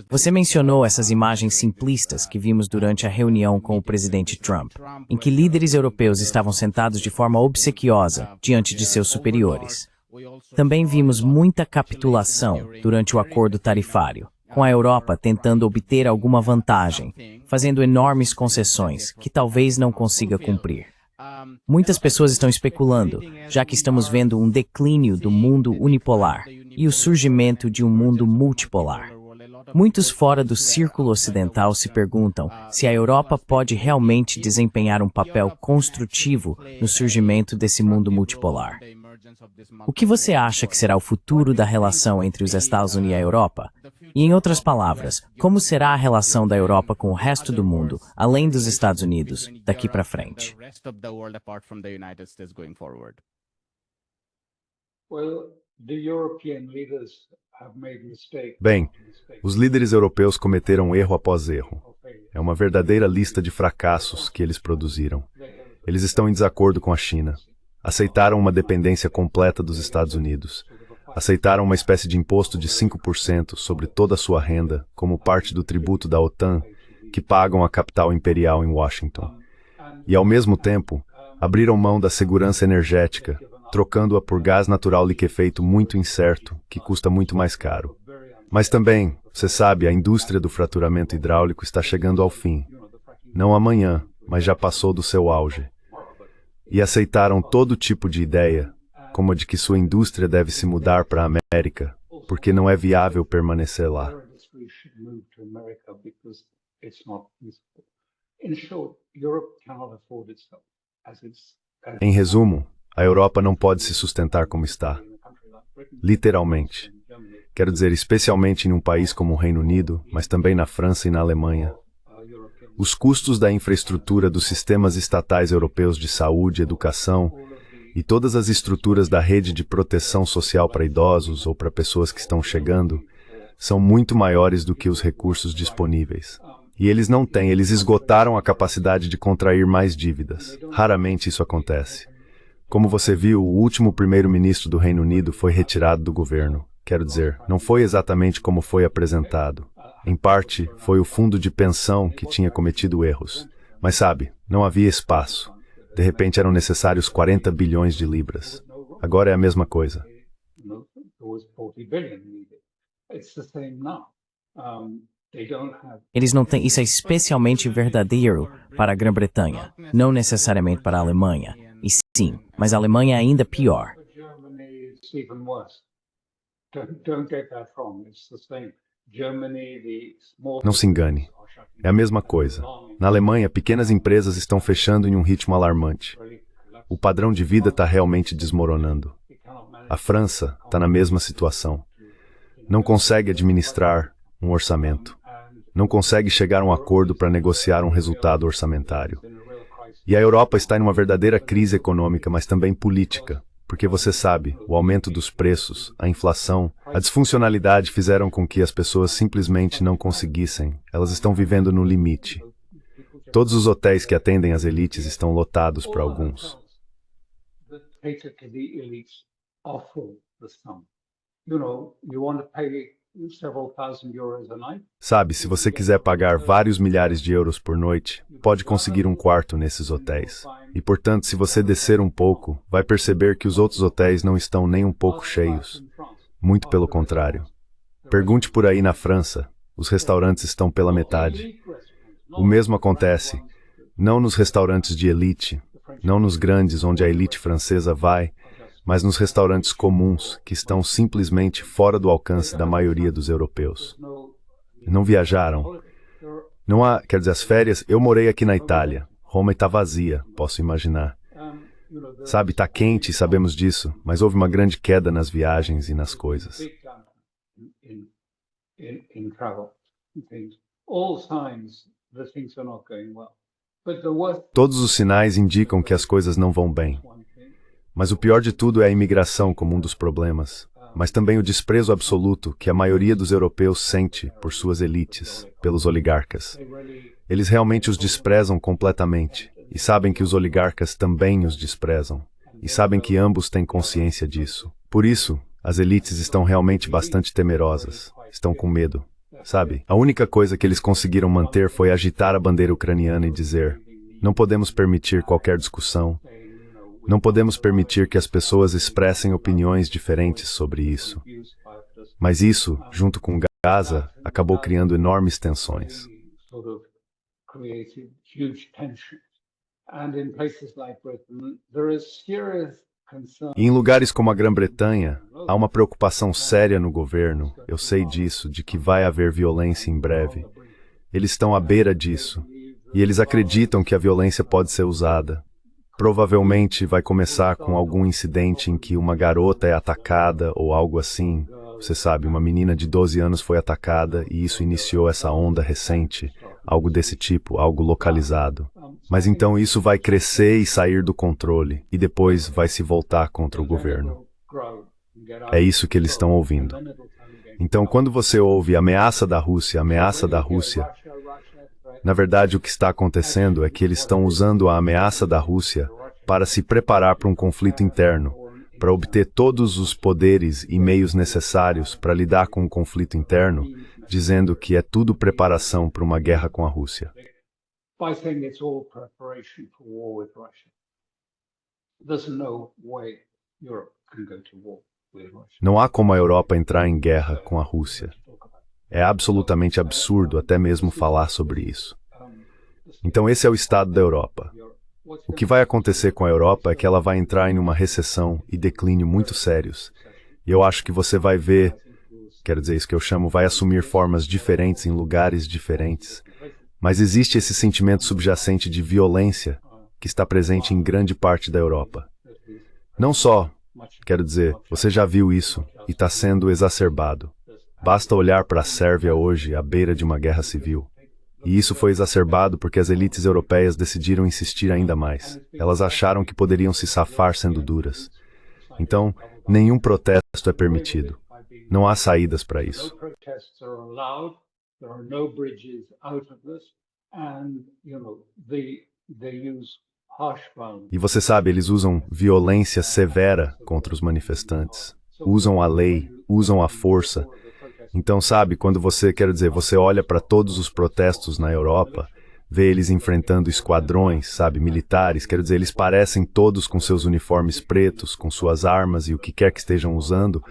Você mencionou essas imagens simplistas que vimos durante a reunião com o presidente Trump, em que líderes europeus estavam sentados de forma obsequiosa diante de seus superiores. Também vimos muita capitulação durante o acordo tarifário, com a Europa tentando obter alguma vantagem, fazendo enormes concessões que talvez não consiga cumprir. Muitas pessoas estão especulando, já que estamos vendo um declínio do mundo unipolar e o surgimento de um mundo multipolar. Muitos fora do círculo ocidental se perguntam se a Europa pode realmente desempenhar um papel construtivo no surgimento desse mundo multipolar. O que você acha que será o futuro da relação entre os Estados Unidos e a Europa? E, em outras palavras, como será a relação da Europa com o resto do mundo, além dos Estados Unidos, daqui para frente? Bem, os líderes europeus cometeram erro após erro. É uma verdadeira lista de fracassos que eles produziram. Eles estão em desacordo com a China. Aceitaram uma dependência completa dos Estados Unidos. Aceitaram uma espécie de imposto de 5% sobre toda a sua renda, como parte do tributo da OTAN, que pagam a capital imperial em Washington. E, ao mesmo tempo, abriram mão da segurança energética, trocando-a por gás natural liquefeito muito incerto, que custa muito mais caro. Mas também, você sabe, a indústria do fraturamento hidráulico está chegando ao fim. Não amanhã, mas já passou do seu auge. e aceitaram todo tipo de ideia, como a de que sua indústria deve se mudar para a América, porque não é viável permanecer lá. Their industry should move to America because it's not useful. In short, Europe cannot afford itself as it's. Em resumo, a Europa não pode se sustentar como está. Literalmente. Quero dizer, especialmente em um país como o Reino Unido, mas também na França e na Alemanha. Os custos da infraestrutura dos sistemas estatais europeus de saúde, educação e todas as estruturas da rede de proteção social para idosos ou para pessoas que estão chegando são muito maiores do que os recursos disponíveis. E eles não têm, eles esgotaram a capacidade de contrair mais dívidas. Raramente isso acontece. Como você viu, o último primeiro-ministro do Reino Unido foi retirado do governo. Quero dizer, não foi exatamente como foi apresentado. Em parte, foi o fundo de pensão que tinha cometido erros. Mas sabe, não havia espaço. De repente eram necessários 40 bilhões de libras. Agora é a mesma coisa. Eles não têm. Isso é especialmente verdadeiro para a Grã-Bretanha, não necessariamente para a Alemanha. E sim, mas a Alemanha é ainda pior. Não se engane. É a mesma coisa. Na Alemanha, pequenas empresas estão fechando em um ritmo alarmante. O padrão de vida está realmente desmoronando. A França está na mesma situação. Não consegue administrar um orçamento. Não consegue chegar a um acordo para negociar um resultado orçamentário. E a Europa está em uma verdadeira crise econômica, mas também política. Porque você sabe, o aumento dos preços, a inflação, a disfuncionalidade fizeram com que as pessoas simplesmente não conseguissem. Elas estão vivendo no limite. Todos os hotéis que atendem as elites estão lotados para alguns. Sabe, se você quiser pagar vários milhares de euros por noite, pode conseguir um quarto nesses hotéis. E, portanto, se você descer um pouco, vai perceber que os outros hotéis não estão nem um pouco cheios. Muito pelo contrário. Pergunte por aí na França, os restaurantes estão pela metade. O mesmo acontece, não nos restaurantes de elite, não nos grandes onde a elite francesa vai, mas nos restaurantes comuns, que estão simplesmente fora do alcance da maioria dos europeus. Não viajaram. Não há, quer dizer, as férias, eu morei aqui na Itália. Roma está vazia, posso imaginar. Sabe, está quente, sabemos disso, mas houve uma grande queda nas viagens e nas coisas. Todos os sinais indicam que as coisas não vão bem. Mas o pior de tudo é a imigração como um dos problemas, mas também o desprezo absoluto que a maioria dos europeus sente por suas elites, pelos oligarcas. Eles realmente os desprezam completamente, e sabem que os oligarcas também os desprezam, e sabem que ambos têm consciência disso. Por isso, as elites estão realmente bastante temerosas, estão com medo. Sabe, a única coisa que eles conseguiram manter foi agitar a bandeira ucraniana e dizer: não podemos permitir qualquer discussão. Não podemos permitir que as pessoas expressem opiniões diferentes sobre isso. Mas isso, junto com Gaza, acabou criando enormes tensões. E em lugares como a Grã-Bretanha, há uma preocupação séria no governo, eu sei disso, de que vai haver violência em breve. Eles estão à beira disso, e eles acreditam que a violência pode ser usada. Provavelmente vai começar com algum incidente em que uma garota é atacada ou algo assim. Você sabe, uma menina de 12 anos foi atacada e isso iniciou essa onda recente, algo desse tipo, algo localizado. Mas então isso vai crescer e sair do controle, e depois vai se voltar contra o governo. É isso que eles estão ouvindo. Então, quando você ouve ameaça da Rússia, na verdade, o que está acontecendo é que eles estão usando a ameaça da Rússia para se preparar para um conflito interno, para obter todos os poderes e meios necessários para lidar com o conflito interno, dizendo que é tudo preparação para uma guerra com a Rússia. Não há como a Europa entrar em guerra com a Rússia. É absolutamente absurdo até mesmo falar sobre isso. Então esse é o estado da Europa. O que vai acontecer com a Europa é que ela vai entrar em uma recessão e declínio muito sérios. E eu acho que você vai ver, quero dizer, isso que eu chamo, vai assumir formas diferentes em lugares diferentes. Mas existe esse sentimento subjacente de violência que está presente em grande parte da Europa. Não só, quero dizer, você já viu isso e está sendo exacerbado. Basta olhar para a Sérvia hoje, à beira de uma guerra civil. E isso foi exacerbado porque as elites europeias decidiram insistir ainda mais. Elas acharam que poderiam se safar sendo duras. Então, nenhum protesto é permitido. Não há saídas para isso. E você sabe, eles usam violência severa contra os manifestantes. Usam a lei, usam a força. Então, sabe, quando você, quero dizer, você olha para todos os protestos na Europa, vê eles enfrentando esquadrões, sabe, militares, quero dizer, eles parecem todos com seus uniformes pretos, com suas armas e o que quer que estejam usando,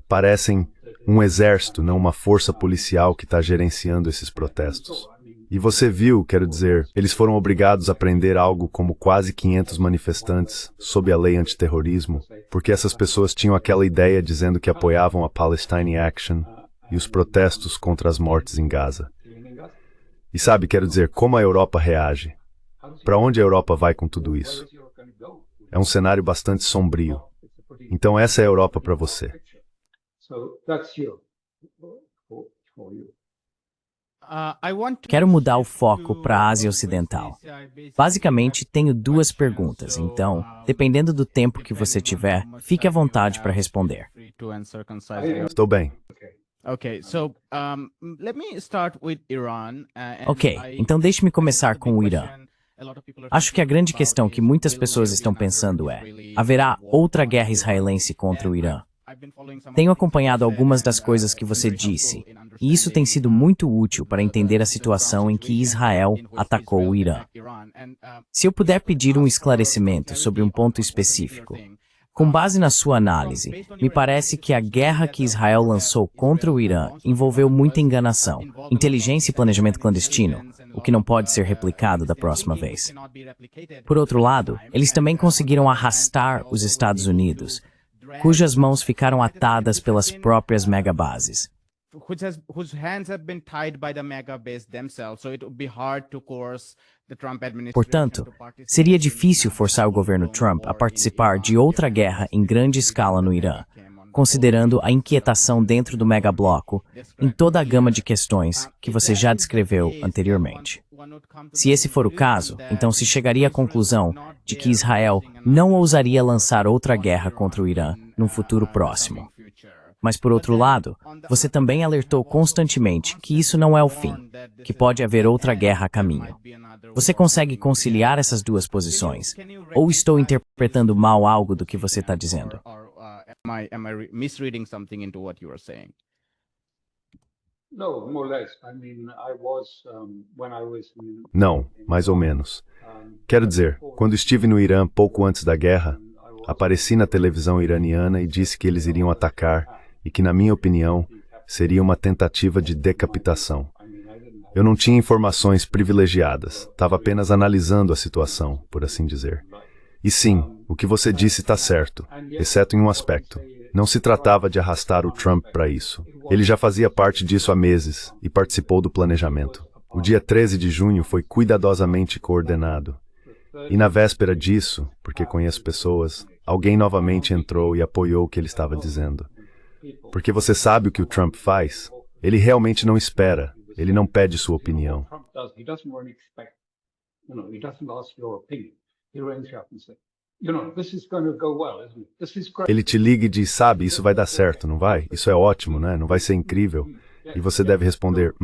parecem um exército, não uma força policial que está gerenciando esses protestos. E você viu, quero dizer, eles foram obrigados a prender algo como quase 500 manifestantes sob a lei antiterrorismo, porque essas pessoas tinham aquela ideia dizendo que apoiavam a Palestine Action e os protestos contra as mortes em Gaza. E sabe, quero dizer, como a Europa reage? Para onde a Europa vai com tudo isso? É um cenário bastante sombrio. Então essa é a Europa para você. Quero mudar o foco para a Ásia Ocidental. Basicamente, tenho duas perguntas, então, dependendo do tempo que você tiver, fique à vontade para responder. Estou bem. Ok, então deixe-me começar com o Irã. Acho que a grande questão que muitas pessoas estão pensando é: haverá outra guerra israelense contra o Irã? Tenho acompanhado algumas das coisas que você disse, e isso tem sido muito útil para entender a situação em que Israel atacou o Irã. Se eu puder pedir um esclarecimento sobre um ponto específico, com base na sua análise, me parece que a guerra que Israel lançou contra o Irã envolveu muita enganação, inteligência e planejamento clandestino, o que não pode ser replicado da próxima vez. Por outro lado, eles também conseguiram arrastar os Estados Unidos, cujas mãos ficaram atadas pelas próprias megabases. Portanto, seria difícil forçar o governo Trump a participar de outra guerra em grande escala no Irã, considerando a inquietação dentro do megabloco em toda a gama de questões que você já descreveu anteriormente. Se esse for o caso, então se chegaria à conclusão de que Israel não ousaria lançar outra guerra contra o Irã num futuro próximo. Mas, por outro lado, você também alertou constantemente que isso não é o fim, que pode haver outra guerra a caminho. Você consegue conciliar essas duas posições? Ou estou interpretando mal algo do que você está dizendo? Não, mais ou menos. Quero dizer, quando estive no Irã pouco antes da guerra, apareci na televisão iraniana e disse que eles iriam atacar e que, na minha opinião, seria uma tentativa de decapitação. Eu não tinha informações privilegiadas, estava apenas analisando a situação, por assim dizer. E sim, o que você disse está certo, exceto em um aspecto. Não se tratava de arrastar o Trump para isso. Ele já fazia parte disso há meses e participou do planejamento. O dia 13 de junho foi cuidadosamente coordenado. E na véspera disso, porque conheço pessoas, alguém novamente entrou e apoiou o que ele estava dizendo. Porque você sabe o que o Trump faz? Ele realmente não espera. Ele não pede sua opinião. Ele te liga e diz, sabe, isso vai dar certo, não vai? Isso é ótimo, né? Não vai ser incrível? E você deve responder,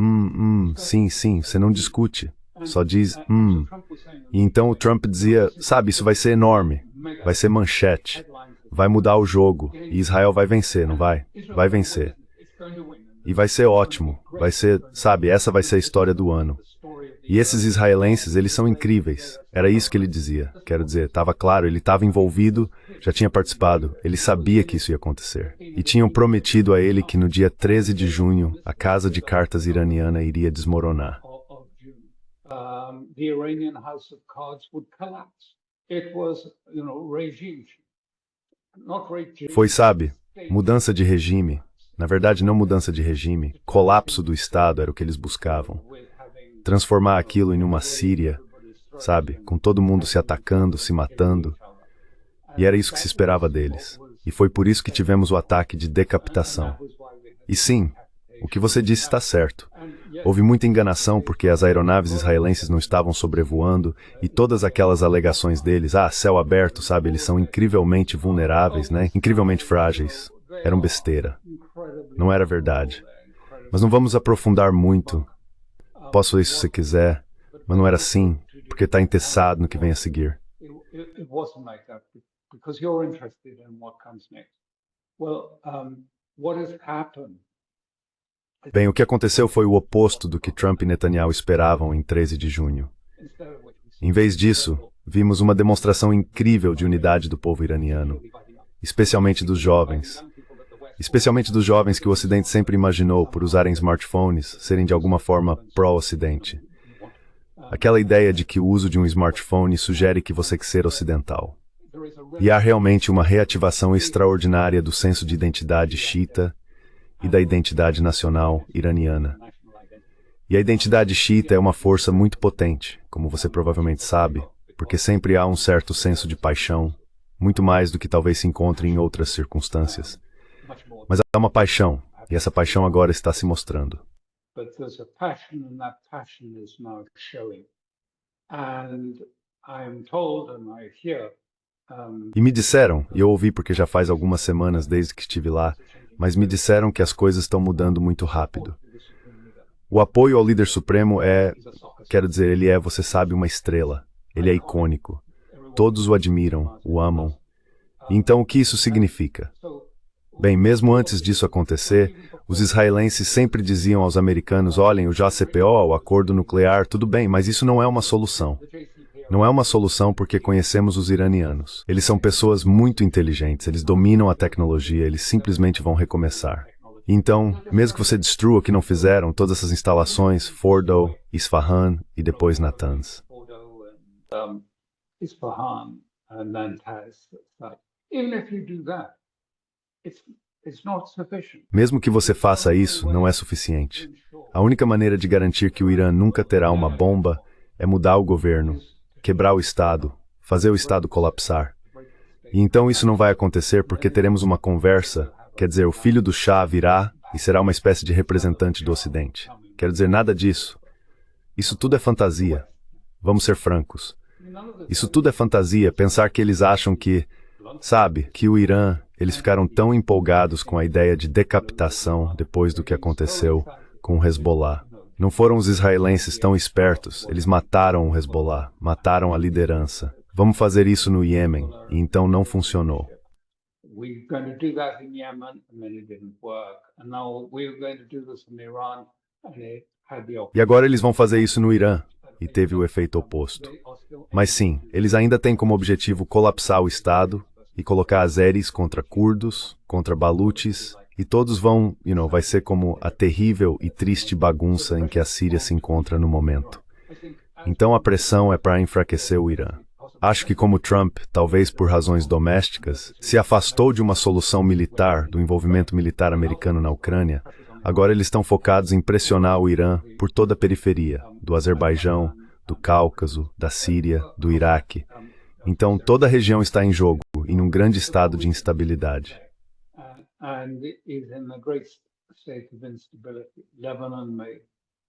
sim, sim, você não discute. Só diz, E então o Trump dizia, sabe, isso vai ser enorme. Vai ser manchete. Vai mudar o jogo. E Israel vai vencer, não vai? Vai vencer. E vai ser ótimo. Vai ser, sabe, essa vai ser a história do ano. E esses israelenses, eles são incríveis. Era isso que ele dizia. Quero dizer, estava claro, ele estava envolvido, já tinha participado, ele sabia que isso ia acontecer. E tinham prometido a ele que no dia 13 de junho, a casa de cartas iraniana iria desmoronar. it was, regime change. Not regime. Foi, sabe, mudança de regime. Na verdade, não mudança de regime. Colapso do Estado era o que eles buscavam. Transformar aquilo em uma Síria, sabe, com todo mundo se atacando, se matando. E era isso que se esperava deles. E foi por isso que tivemos o ataque de decapitação. E sim, o que você disse está certo. Houve muita enganação porque as aeronaves israelenses não estavam sobrevoando e todas aquelas alegações deles, céu aberto, sabe, eles são incrivelmente vulneráveis, né? Incrivelmente frágeis. Eram besteira. Não era verdade. Mas não vamos aprofundar muito. Posso ler se você quiser, mas não era assim, porque está entessado no que vem a seguir. It wasn't like that because you're interested in what comes next. Well, what has happened? Bem, o que aconteceu foi o oposto do que Trump e Netanyahu esperavam em 13 de junho. Em vez disso, vimos uma demonstração incrível de unidade do povo iraniano, especialmente dos jovens. Especialmente dos jovens que o Ocidente sempre imaginou, por usarem smartphones, serem de alguma forma pró-Ocidente. Aquela ideia de que o uso de um smartphone sugere que você quer ser ocidental. E há realmente uma reativação extraordinária do senso de identidade xiita e da identidade nacional iraniana. E a identidade xiita é uma força muito potente, como você provavelmente sabe, porque sempre há um certo senso de paixão, muito mais do que talvez se encontre em outras circunstâncias. Mas há uma paixão, e essa paixão agora está se mostrando. But there's a passion, and that passion is now showing. And I'm told, and I hear, E me disseram, e eu ouvi porque já faz algumas semanas desde que estive lá, mas me disseram que as coisas estão mudando muito rápido. O apoio ao líder supremo quero dizer, ele é, você sabe, uma estrela. Ele é icônico. Todos o admiram, o amam. Então o que isso significa? Bem, mesmo antes disso acontecer, os israelenses sempre diziam aos americanos, olhem, o JCPO, o acordo nuclear, tudo bem, mas isso não é uma solução. Não é uma solução porque conhecemos os iranianos. Eles são pessoas muito inteligentes, eles dominam a tecnologia, eles simplesmente vão recomeçar. Então, mesmo que você destrua o que não fizeram, todas essas instalações, Fordo, Isfahan e depois Natanz. Isfahan and Natanz. Even if you do that, it's not sufficient. Mesmo que você faça isso, não é suficiente. A única maneira de garantir que o Irã nunca terá uma bomba é mudar o governo, quebrar o Estado, fazer o Estado colapsar. E então isso não vai acontecer porque teremos uma conversa, quer dizer, o filho do Shah virá e será uma espécie de representante do Ocidente. Quero dizer, nada disso. Isso tudo é fantasia. Vamos ser francos. Isso tudo é fantasia, pensar que eles acham que, sabe, que o Irã, eles ficaram tão empolgados com a ideia de decapitação depois do que aconteceu com o Hezbollah. Não foram os israelenses tão espertos, eles mataram o Hezbollah, mataram a liderança. Vamos fazer isso no Iêmen, e então não funcionou. We're going to do that in Yemen, and then it didn't work. And now we're going to do this in Iran, and it had the opposite. E agora eles vão fazer isso no Irã, e teve o efeito oposto. Mas sim, eles ainda têm como objetivo colapsar o Estado e colocar azeris contra curdos, contra baluches, e todos vão, vai ser como a terrível e triste bagunça em que a Síria se encontra no momento. Então a pressão é para enfraquecer o Irã. Acho que como Trump, talvez por razões domésticas, se afastou de uma solução militar, do envolvimento militar americano na Ucrânia, agora eles estão focados em pressionar o Irã por toda a periferia, do Azerbaijão, do Cáucaso, da Síria, do Iraque. Então toda a região está em jogo, em um grande estado de instabilidade. And is in a great state of instability. Lebanon may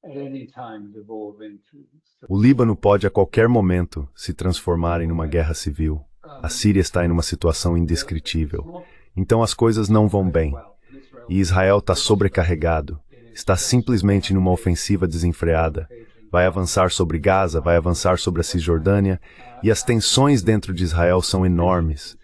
at any time devolve into... O Líbano pode a qualquer momento se transformar em uma guerra civil. A Síria está em uma situação indescritível. Então as coisas não vão bem. E Israel está sobrecarregado. Está simplesmente numa ofensiva desenfreada. Vai avançar sobre Gaza, vai avançar sobre a Cisjordânia, e as tensões dentro de Israel são enormes.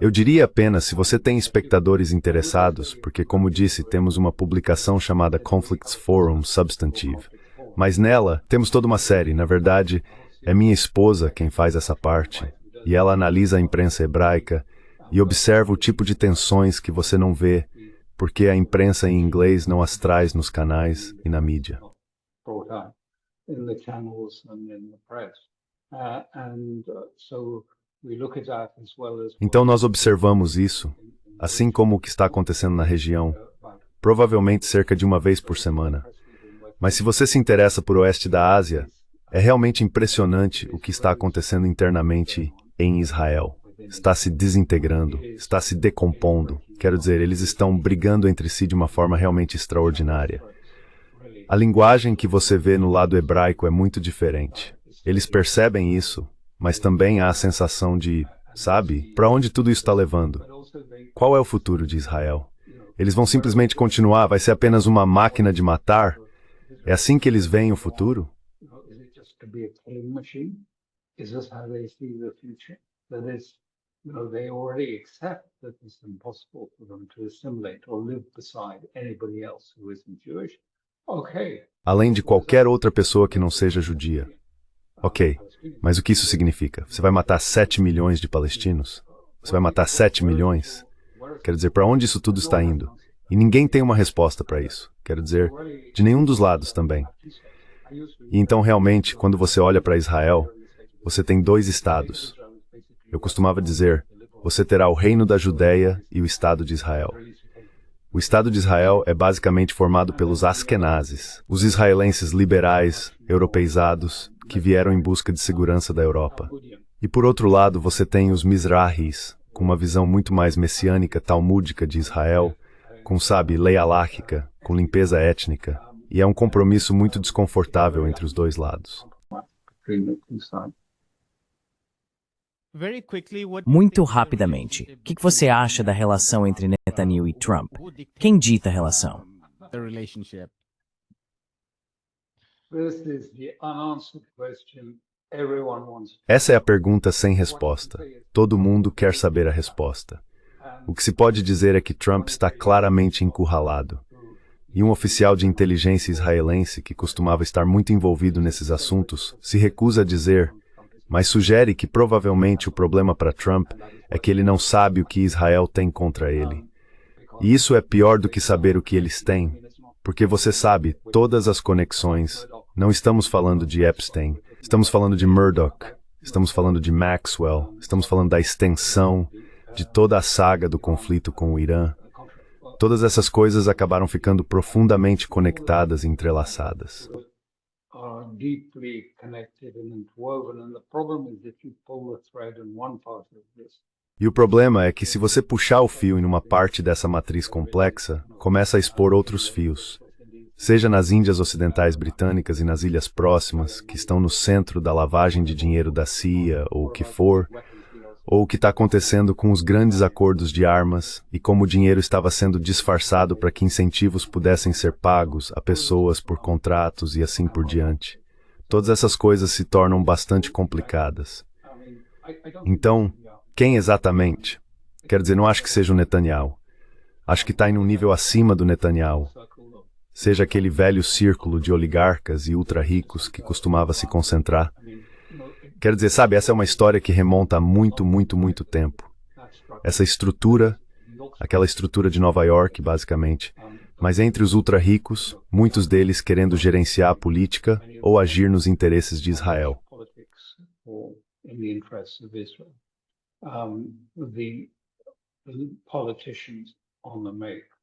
Eu diria apenas se você tem espectadores interessados, porque, como disse, temos uma publicação chamada Conflicts Forum Substantive. Mas nela, temos toda uma série. Na verdade, é minha esposa quem faz essa parte. E ela analisa a imprensa hebraica e observa o tipo de tensões que você não vê, porque a imprensa em inglês não as traz nos canais e na mídia. In the channels and in the press. So we look at that as well as Então nós observamos isso, assim como o que está acontecendo na região, provavelmente cerca de uma vez por semana. Mas se você se interessa por oeste da Ásia, é realmente impressionante o que está acontecendo internamente em Israel. Está se desintegrando, está se decompondo. Quero dizer, eles estão brigando entre si de uma forma realmente extraordinária. A linguagem que você vê no lado hebraico é muito diferente. Eles percebem isso, mas também há a sensação de, sabe, para onde tudo isso está levando? Qual é o futuro de Israel? Eles vão simplesmente continuar, vai ser apenas uma máquina de matar? É assim que eles veem o futuro? is it just to be a killing machine? Is this how they see the future? That is, they already accept that it's impossible for them to assimilate or live beside anybody else who isn't Jewish. Okay. Além de qualquer outra pessoa que não seja judia. Ok, mas o que isso significa? Você vai matar 7 milhões de palestinos? Você vai matar 7 milhões? Quero dizer, para onde isso tudo está indo? E ninguém tem uma resposta para isso. Quero dizer, de nenhum dos lados também. E então, realmente, quando você olha para Israel, você tem dois estados. Eu costumava dizer, você terá o reino da Judéia e o Estado de Israel. O Estado de Israel é basicamente formado pelos askenazes, os israelenses liberais, europeizados, que vieram em busca de segurança da Europa. E por outro lado, você tem os Mizrahis, com uma visão muito mais messiânica, talmúdica de Israel, com, sabe, lei alárquica, com limpeza étnica. E é um compromisso muito desconfortável entre os dois lados. Muito rapidamente, o que você acha da relação entre Netanyahu e Trump? Quem dita a relação? This is the unanswered question everyone wants. Essa é a pergunta sem resposta. Todo mundo quer saber a resposta. O que se pode dizer é que Trump está claramente encurralado. E um oficial de inteligência israelense, que costumava estar muito envolvido nesses assuntos, se recusa a dizer, mas sugere que provavelmente o problema para Trump é que ele não sabe o que Israel tem contra ele. E isso é pior do que saber o que eles têm, porque você sabe todas as conexões. Não estamos falando de Epstein, estamos falando de Murdoch, estamos falando de Maxwell, estamos falando da extensão de toda a saga do conflito com o Irã. Todas essas coisas acabaram ficando profundamente conectadas e entrelaçadas. Are deeply connected and interwoven, and the problem is if you pull the thread in one part of this. E o problema é que se você puxar o fio em uma parte dessa matriz complexa, começa a expor outros fios. Seja nas Índias Ocidentais Britânicas e nas ilhas próximas, que estão no centro da lavagem de dinheiro da CIA, ou o que for, ou o que está acontecendo com os grandes acordos de armas e como o dinheiro estava sendo disfarçado para que incentivos pudessem ser pagos a pessoas por contratos e assim por diante. Todas essas coisas se tornam bastante complicadas. Então, quem exatamente? Quero dizer, não acho que seja o Netanyahu. Acho que está em um nível acima do Netanyahu. Seja aquele velho círculo de oligarcas e ultra-ricos que costumava se concentrar. Quero dizer, sabe, essa é uma história que remonta a muito, muito, muito tempo. Essa estrutura, aquela estrutura de Nova York, basicamente, mas entre os ultra-ricos, muitos deles querendo gerenciar a política ou agir nos interesses de Israel.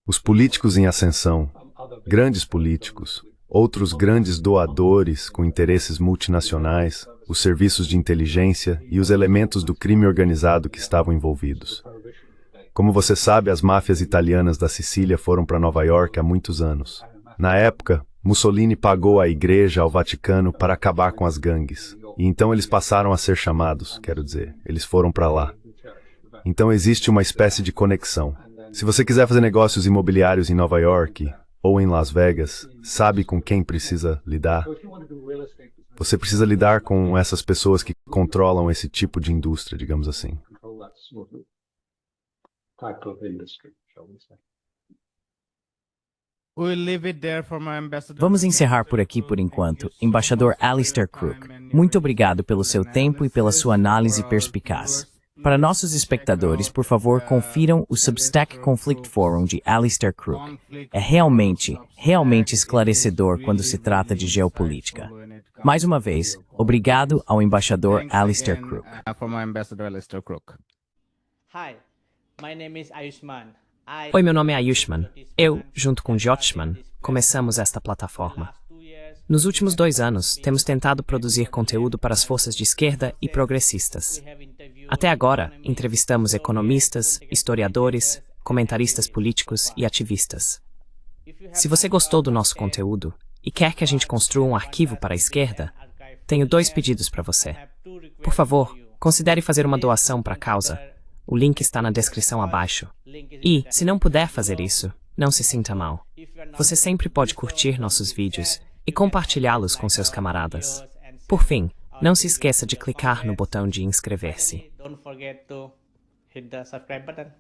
Os políticos em ascensão, grandes políticos, outros grandes doadores com interesses multinacionais, os serviços de inteligência e os elementos do crime organizado que estavam envolvidos. Como você sabe, as máfias italianas da Sicília foram para Nova York há muitos anos. Na época, Mussolini pagou à Igreja, ao Vaticano, para acabar com as gangues. E então eles passaram a ser chamados, quero dizer, eles foram para lá. Então existe uma espécie de conexão. Se você quiser fazer negócios imobiliários em Nova York ou em Las Vegas, sabe com quem precisa lidar? Você precisa lidar com essas pessoas que controlam esse tipo de indústria, digamos assim. Vamos encerrar por aqui por enquanto. Embaixador Alistair Crook, muito obrigado pelo seu tempo e pela sua análise perspicaz. Para nossos espectadores, por favor, confiram o Substack Conflict Forum de Alistair Crook. É realmente esclarecedor quando se trata de geopolítica. Mais uma vez, obrigado ao embaixador Alistair Crook. Former Ambassador Alistair Crook. Hi, my name is Ayushman. Oi, meu nome é Ayushman. Eu, junto com Jyothishman, começamos esta plataforma. Nos últimos 2 anos, temos tentado produzir conteúdo para as forças de esquerda e progressistas. Até agora, entrevistamos economistas, historiadores, comentaristas políticos e ativistas. Se você gostou do nosso conteúdo e quer que a gente construa um arquivo para a esquerda, tenho 2 pedidos para você. Por favor, considere fazer uma doação para a causa. O link está na descrição abaixo. E, se não puder fazer isso, não se sinta mal. Você sempre pode curtir nossos vídeos e compartilhá-los com seus camaradas. Por fim, não se esqueça de clicar no botão de inscrever-se. Don't forget to hit the subscribe button.